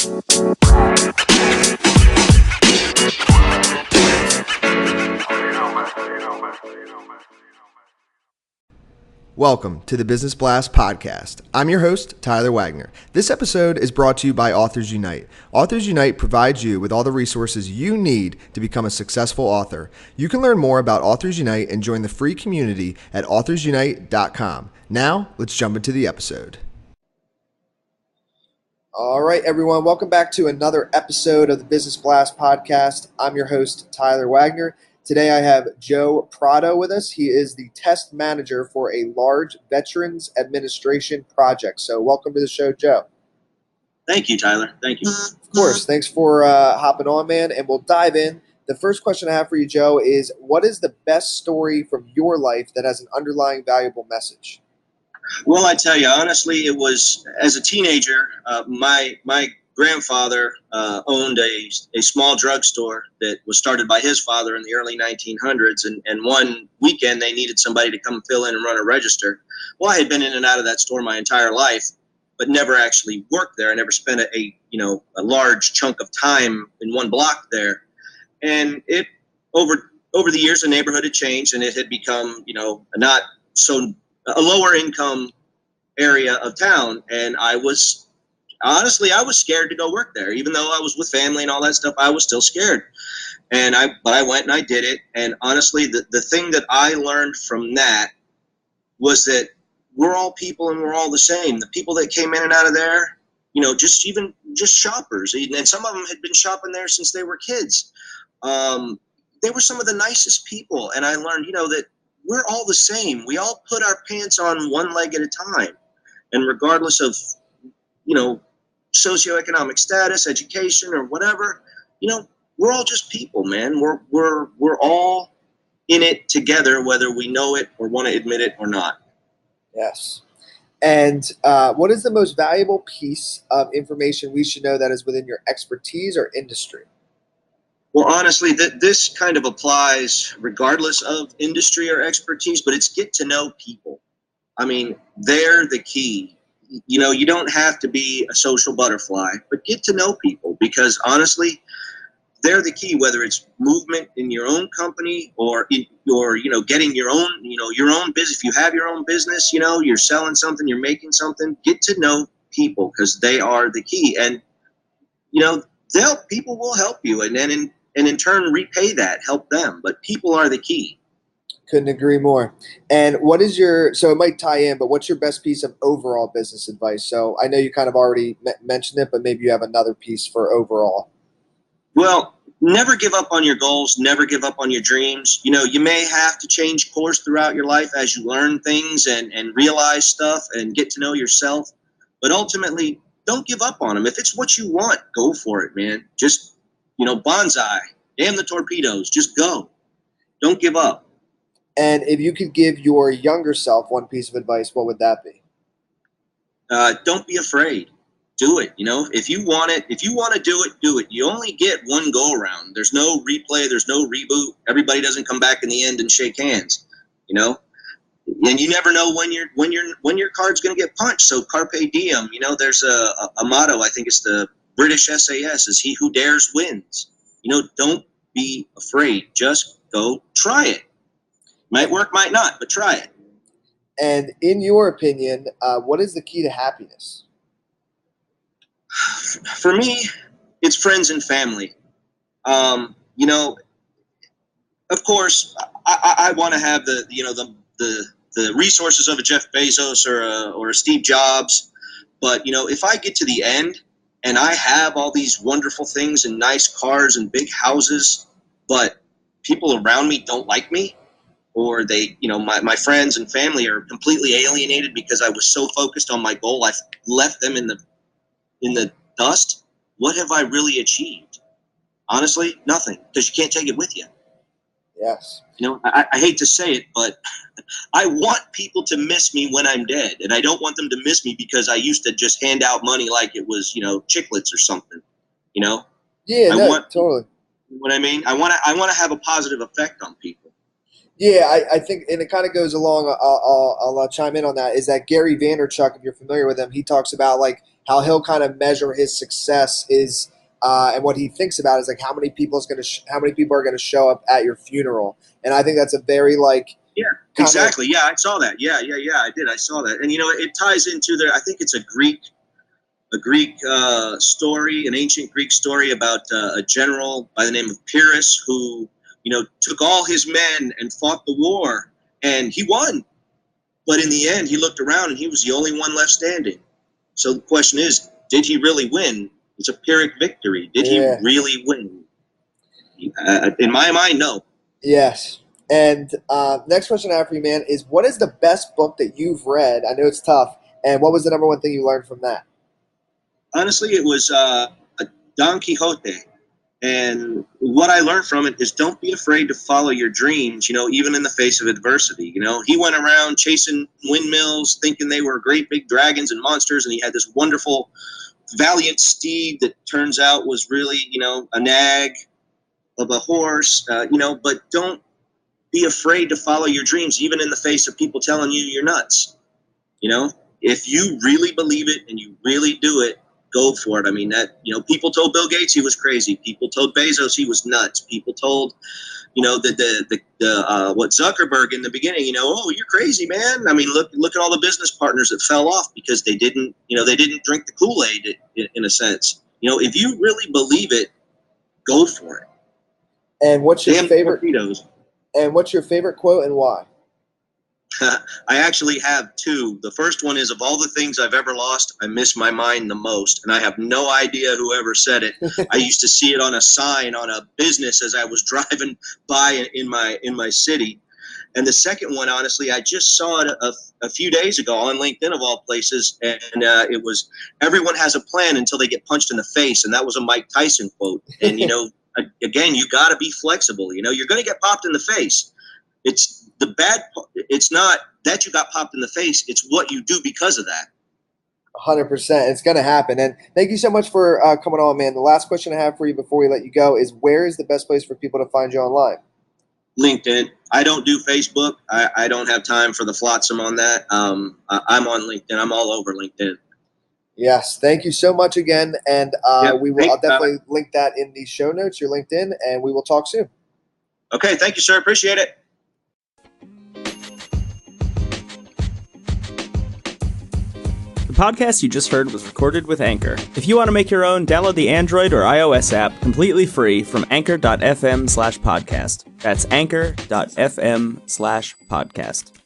Welcome to the Business Blast podcast. I'm your host, Tyler Wagner. This episode is brought to you by Authors Unite. Authors Unite provides you with all the resources you need to become a successful author. You can learn more about Authors Unite and join the free community at authorsunite.com. Now, let's jump into the episode. All right, everyone. Welcome back to another episode of the Business Blast podcast. I'm your host, Tyler Wagner. Today I have Joe Prado with us. He is the test manager for a large Veterans Administration project. So welcome to the show, Joe. Thank you, Tyler. Thank you. Of course. Thanks for hopping on, man. And we'll dive in. The first question I have for you, Joe, is what is the best story from your life that has an underlying valuable message? Well, I tell you, honestly, it was as a teenager, my grandfather owned a small drugstore that was started by his father in the early 1900s. And one weekend they needed somebody to come fill in and run a register. Well, I had been in and out of that store my entire life, but never actually worked there. I never spent a large chunk of time in one block there. And it over the years, the neighborhood had changed and it had become, a lower income area of town. And I was scared to go work there. Even though I was with family and all that stuff, I was still scared. But I went and I did it. And honestly, the thing that I learned from that was that we're all people and we're all the same. The people that came in and out of there, just shoppers. And some of them had been shopping there since they were kids. They were some of the nicest people. And I learned, that we're all the same. We all put our pants on one leg at a time. And regardless of, socioeconomic status, education, or whatever, we're all just people, man. We're all in it together, whether we know it or want to admit it or not. Yes. And what is the most valuable piece of information we should know that is within your expertise or industry? Well, honestly, this kind of applies regardless of industry or expertise, but it's get to know people. I mean, they're the key. You don't have to be a social butterfly, but get to know people because honestly, they're the key, whether it's movement in your own company or getting your own business. If you have your own business, you're selling something, you're making something, get to know people because they are the key. And, people will help you and then in turn repay that, help them. But people are the key. Couldn't agree more. And so it might tie in, but what's your best piece of overall business advice? So I know you kind of already mentioned it, but maybe you have another piece for overall. Well, never give up on your goals. Never give up on your dreams. You may have to change course throughout your life as you learn things and realize stuff and get to know yourself. But ultimately, don't give up on them. If it's what you want, go for it, man. Just, bonsai, damn the torpedoes. Just go. Don't give up. And if you could give your younger self one piece of advice, what would that be? Don't be afraid. Do it. If you want it, if you want to do it. You only get one go around. There's no replay. There's no reboot. Everybody doesn't come back in the end and shake hands, and you never know when your card's going to get punched. So carpe diem, there's a motto. I think it's the British SAS is he who dares wins. Don't be afraid. Just go try it. Might work, might not, but try it. And in your opinion, what is the key to happiness? For me, it's friends and family. Of course, I want to have the resources of a Jeff Bezos or a Steve Jobs, but if I get to the end and I have all these wonderful things and nice cars and big houses, but people around me don't like me, or they, my friends and family are completely alienated because I was so focused on my goal, I left them in the dust. What have I really achieved? Honestly, nothing, because you can't take it with you. Yes. I hate to say it, but I want people to miss me when I'm dead, and I don't want them to miss me because I used to just hand out money like it was, chiclets or something. Yeah, totally. What I mean, I want to have a positive effect on people. Yeah, I think, and it kind of goes along. I'll chime in on that. Is that Gary Vaynerchuk? If you're familiar with him, he talks about like how he'll kind of measure his success is, and what he thinks about is like how many people are going to show up at your funeral. And I think that's a very like, yeah, exactly. Yeah, I saw that. Yeah, I did. I saw that. And, it ties into there. I think it's a Greek story, an ancient Greek story about a general by the name of Pyrrhus who, took all his men and fought the war, and he won. But in the end, he looked around and he was the only one left standing. So the question is, did he really win? It's a Pyrrhic victory. Did he really win? In my mind, no. Yes. And next question I have for you, man, is what is the best book that you've read? I know it's tough. And what was the number one thing you learned from that? Honestly, it was Don Quixote. And what I learned from it is don't be afraid to follow your dreams, even in the face of adversity. He went around chasing windmills, thinking they were great big dragons and monsters, and he had this wonderful, valiant steed that turns out was really, a nag of a horse, but don't be afraid to follow your dreams, even in the face of people telling you you're nuts. If you really believe it and you really do it, go for it. I mean, people told Bill Gates he was crazy. People told Bezos he was nuts. People told, what Zuckerberg in the beginning, oh, you're crazy, man. I mean, look at all the business partners that fell off because they didn't drink the Kool-Aid in a sense. If you really believe it, go for it. And what's your favorite? Torpedoes. And what's your favorite quote and why? I actually have two. The first one is, of all the things I've ever lost, I miss my mind the most. And I have no idea who ever said it. I used to see it on a sign on a business as I was driving by in my city. And the second one, honestly, I just saw it a few days ago on LinkedIn of all places. And it was, everyone has a plan until they get punched in the face. And that was a Mike Tyson quote. And, again, you got to be flexible. You're going to get popped in the face. It's not that you got popped in the face. It's what you do because of that. 100%. It's going to happen. And thank you so much for coming on, man. The last question I have for you before we let you go is, where is the best place for people to find you online? LinkedIn. I don't do Facebook. I don't have time for the flotsam on that. I'm on LinkedIn. I'm all over LinkedIn. Yes. Thank you so much again. And I'll definitely link that in the show notes, your LinkedIn, and we will talk soon. Okay. Thank you, sir. Appreciate it. The podcast you just heard was recorded with Anchor. If you want to make your own, download the Android or iOS app completely free from anchor.fm/podcast. That's anchor.fm/podcast.